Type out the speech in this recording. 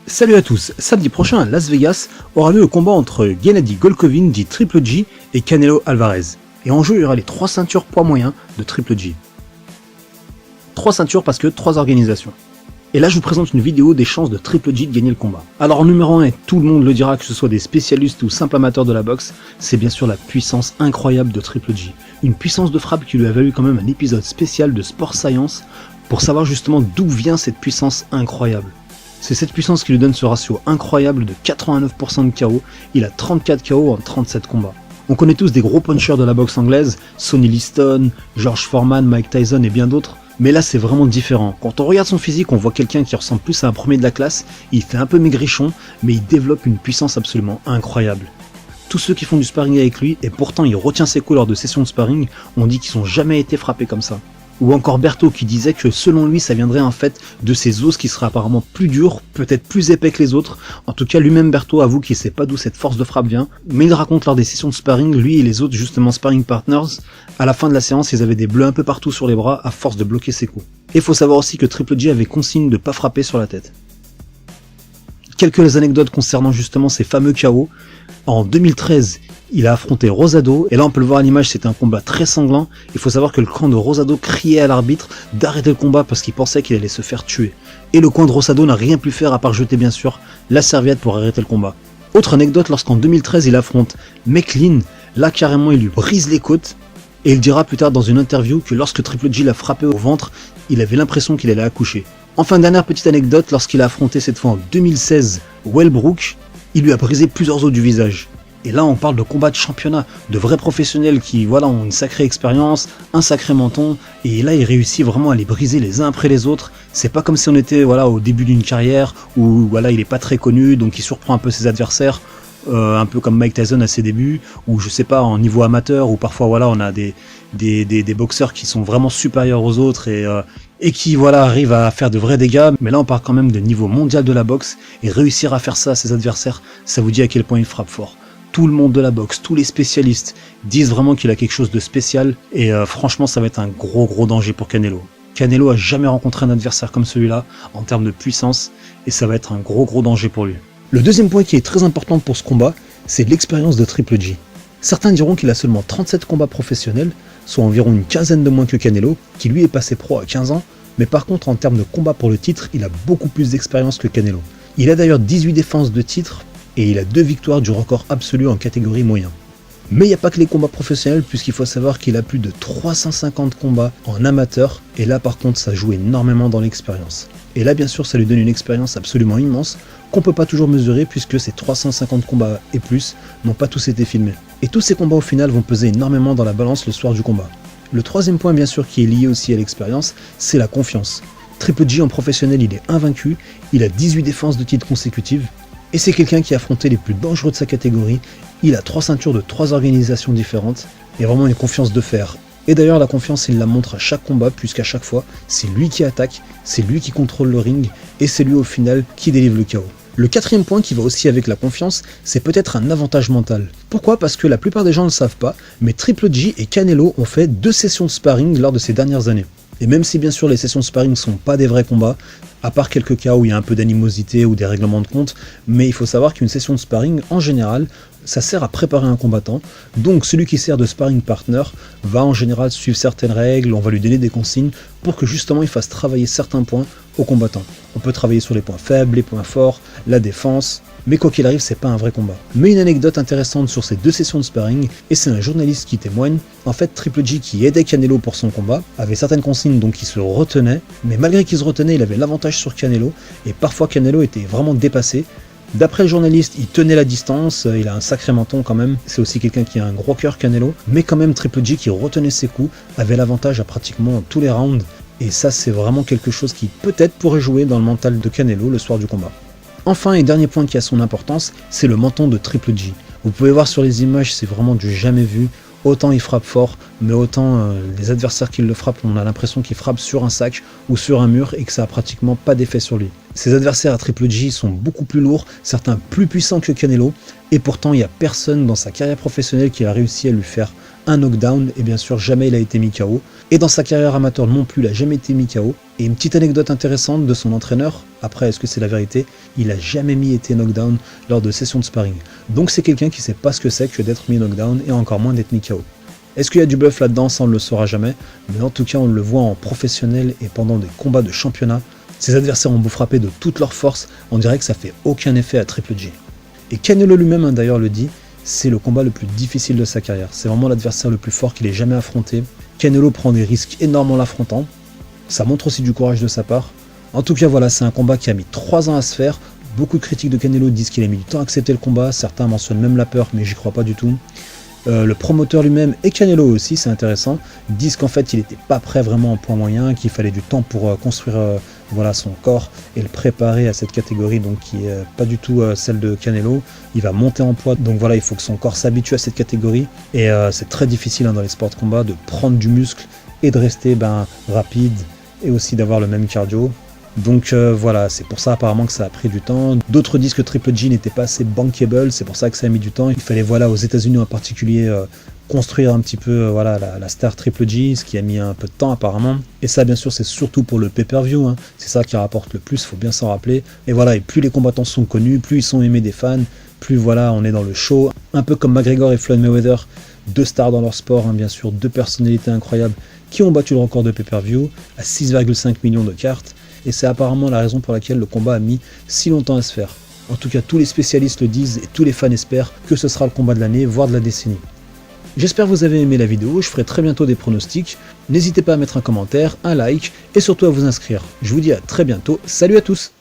Salut à tous, samedi prochain à Las Vegas aura lieu le combat entre Gennady Golovkin dit Triple G et Canelo Alvarez. Et en jeu il y aura les 3 ceintures poids moyen de Triple G. 3 ceintures parce que 3 organisations. Et là je vous présente une vidéo des chances de Triple G de gagner le combat. Alors en numéro 1, et tout le monde le dira que ce soit des spécialistes ou simples amateurs de la boxe, c'est bien sûr la puissance incroyable de Triple G. Une puissance de frappe qui lui a valu quand même un épisode spécial de Sport Science pour savoir justement d'où vient cette puissance incroyable. C'est cette puissance qui lui donne ce ratio incroyable de 89% de KO, il a 34 KO en 37 combats. On connaît tous des gros punchers de la boxe anglaise, Sonny Liston, George Foreman, Mike Tyson et bien d'autres, mais là c'est vraiment différent. Quand on regarde son physique, on voit quelqu'un qui ressemble plus à un premier de la classe, il fait un peu maigrichon, mais il développe une puissance absolument incroyable. Tous ceux qui font du sparring avec lui, et pourtant il retient ses coups lors de sessions de sparring, on dit qu'ils n'ont jamais été frappés comme ça. Ou encore Berto qui disait que selon lui ça viendrait en fait de ses os qui seraient apparemment plus durs, peut-être plus épais que les autres. En tout cas lui-même Berto avoue qu'il sait pas d'où cette force de frappe vient, mais il raconte lors des sessions de sparring, lui et les autres justement sparring partners, à la fin de la séance ils avaient des bleus un peu partout sur les bras à force de bloquer ses coups. Et faut savoir aussi que Triple G avait consigne de pas frapper sur la tête. Quelques anecdotes concernant justement ces fameux KO. En 2013, il a affronté Rosado, et là on peut le voir à l'image, c'était un combat très sanglant. Il faut savoir que le camp de Rosado criait à l'arbitre d'arrêter le combat parce qu'il pensait qu'il allait se faire tuer. Et le camp de Rosado n'a rien pu faire à part jeter bien sûr la serviette pour arrêter le combat. Autre anecdote, lorsqu'en 2013 il affronte McLean, là carrément il lui brise les côtes, et il dira plus tard dans une interview que lorsque Triple G l'a frappé au ventre, il avait l'impression qu'il allait accoucher. Enfin, dernière petite anecdote, lorsqu'il a affronté cette fois en 2016 Wellbrook, il lui a brisé plusieurs os du visage. Et là on parle de combat de championnat, de vrais professionnels qui voilà ont une sacrée expérience, un sacré menton, et là il réussit vraiment à les briser les uns après les autres. C'est pas comme si on était voilà au début d'une carrière où voilà il est pas très connu donc il surprend un peu ses adversaires, un peu comme Mike Tyson à ses débuts, ou je sais pas en niveau amateur, où parfois voilà on a des boxeurs qui sont vraiment supérieurs aux autres et qui voilà arrivent à faire de vrais dégâts, mais là on parle quand même de niveau mondial de la boxe, et réussir à faire ça à ses adversaires, ça vous dit à quel point il frappe fort. Tout le monde de la boxe, tous les spécialistes disent vraiment qu'il a quelque chose de spécial, et franchement ça va être un gros danger pour Canelo. Canelo a jamais rencontré un adversaire comme celui-là en termes de puissance, et ça va être un gros danger pour lui. Le deuxième point qui est très important pour ce combat, c'est l'expérience de Triple G. Certains diront qu'il a seulement 37 combats professionnels, soit environ une quinzaine de moins que Canelo, qui lui est passé pro à 15 ans, mais par contre en termes de combat pour le titre, il a beaucoup plus d'expérience que Canelo. Il a d'ailleurs 18 défenses de titre, et il a 2 victoires du record absolu en catégorie moyen. Mais il n'y a pas que les combats professionnels, puisqu'il faut savoir qu'il a plus de 350 combats en amateur, et là par contre ça joue énormément dans l'expérience. Et là bien sûr ça lui donne une expérience absolument immense, qu'on peut pas toujours mesurer puisque ces 350 combats et plus n'ont pas tous été filmés. Et tous ces combats au final vont peser énormément dans la balance le soir du combat. Le troisième point bien sûr qui est lié aussi à l'expérience, c'est la confiance. Triple G en professionnel il est invaincu, il a 18 défenses de titre consécutives, et c'est quelqu'un qui a affronté les plus dangereux de sa catégorie, il a 3 ceintures de 3 organisations différentes, et vraiment une confiance de fer. Et d'ailleurs la confiance il la montre à chaque combat, puisqu'à chaque fois c'est lui qui attaque, c'est lui qui contrôle le ring, et c'est lui au final qui délivre le KO. Le quatrième point qui va aussi avec la confiance, c'est peut-être un avantage mental. Pourquoi ? Parce que la plupart des gens ne le savent pas, mais Triple G et Canelo ont fait 2 sessions de sparring lors de ces dernières années. Et même si bien sûr les sessions de sparring ne sont pas des vrais combats, à part quelques cas où il y a un peu d'animosité ou des règlements de compte, mais il faut savoir qu'une session de sparring, en général, ça sert à préparer un combattant, donc celui qui sert de sparring partner va en général suivre certaines règles, on va lui donner des consignes pour que justement il fasse travailler certains points au combattant. On peut travailler sur les points faibles, les points forts, la défense, mais quoi qu'il arrive c'est pas un vrai combat. Mais une anecdote intéressante sur ces 2 sessions de sparring, et c'est un journaliste qui témoigne, en fait Triple G qui aidait Canelo pour son combat, avait certaines consignes donc il se retenait, mais malgré qu'il se retenait il avait l'avantage sur Canelo, et parfois Canelo était vraiment dépassé. D'après le journaliste, il tenait la distance, il a un sacré menton quand même, c'est aussi quelqu'un qui a un gros cœur Canelo, mais quand même Triple G qui retenait ses coups, avait l'avantage à pratiquement tous les rounds, et ça c'est vraiment quelque chose qui peut-être pourrait jouer dans le mental de Canelo le soir du combat. Enfin et dernier point qui a son importance, c'est le menton de Triple G. Vous pouvez voir sur les images, c'est vraiment du jamais vu. Autant il frappe fort, mais autant les adversaires qui le frappent, on a l'impression qu'il frappe sur un sac ou sur un mur et que ça a pratiquement pas d'effet sur lui. Ses adversaires à Triple G sont beaucoup plus lourds, certains plus puissants que Canelo, et pourtant il n'y a personne dans sa carrière professionnelle qui a réussi à lui faire un knockdown, et bien sûr jamais il a été mis KO. Et dans sa carrière amateur non plus, il n'a jamais été mis KO. Et une petite anecdote intéressante de son entraîneur, après est-ce que c'est la vérité, il n'a jamais été knockdown lors de sessions de sparring. Donc c'est quelqu'un qui ne sait pas ce que c'est que d'être mis knockdown et encore moins d'être mis KO. Est-ce qu'il y a du bluff là-dedans? Ça on ne le saura jamais, mais en tout cas on le voit en professionnel et pendant des combats de championnat. Ses adversaires ont beau frapper de toute leur force, on dirait que ça fait aucun effet à Triple G. Et Canelo lui-même d'ailleurs le dit, c'est le combat le plus difficile de sa carrière. C'est vraiment l'adversaire le plus fort qu'il ait jamais affronté. Canelo prend des risques énormes en l'affrontant. Ça montre aussi du courage de sa part. En tout cas voilà, c'est un combat qui a mis 3 ans à se faire. Beaucoup de critiques de Canelo disent qu'il a mis du temps à accepter le combat. Certains mentionnent même la peur, mais j'y crois pas du tout. Le promoteur lui-même et Canelo aussi, c'est intéressant, disent qu'en fait il n'était pas prêt vraiment en poids moyen, qu'il fallait du temps pour construire voilà, son corps et le préparer à cette catégorie, donc qui n'est pas du tout celle de Canelo. Il va monter en poids, donc voilà, il faut que son corps s'habitue à cette catégorie, et c'est très difficile dans les sports de combat de prendre du muscle et de rester rapide et aussi d'avoir le même cardio. Donc voilà, c'est pour ça apparemment que ça a pris du temps. D'autres disent que Triple G n'était pas assez bankable, c'est pour ça que ça a mis du temps. Il fallait voilà, aux États-Unis en particulier construire un petit peu voilà, la star Triple G, ce qui a mis un peu de temps apparemment. Et ça bien sûr c'est surtout pour le pay-per-view, hein. C'est ça qui rapporte le plus, il faut bien s'en rappeler. Et voilà, et plus les combattants sont connus, plus ils sont aimés des fans, plus voilà, on est dans le show. Un peu comme McGregor et Floyd Mayweather, 2 stars dans leur sport, hein, bien sûr, 2 personnalités incroyables qui ont battu le record de pay-per-view à 6,5 millions de cartes. Et c'est apparemment la raison pour laquelle le combat a mis si longtemps à se faire. En tout cas, tous les spécialistes le disent et tous les fans espèrent que ce sera le combat de l'année, voire de la décennie. J'espère que vous avez aimé la vidéo, je ferai très bientôt des pronostics. N'hésitez pas à mettre un commentaire, un like et surtout à vous inscrire. Je vous dis à très bientôt, salut à tous!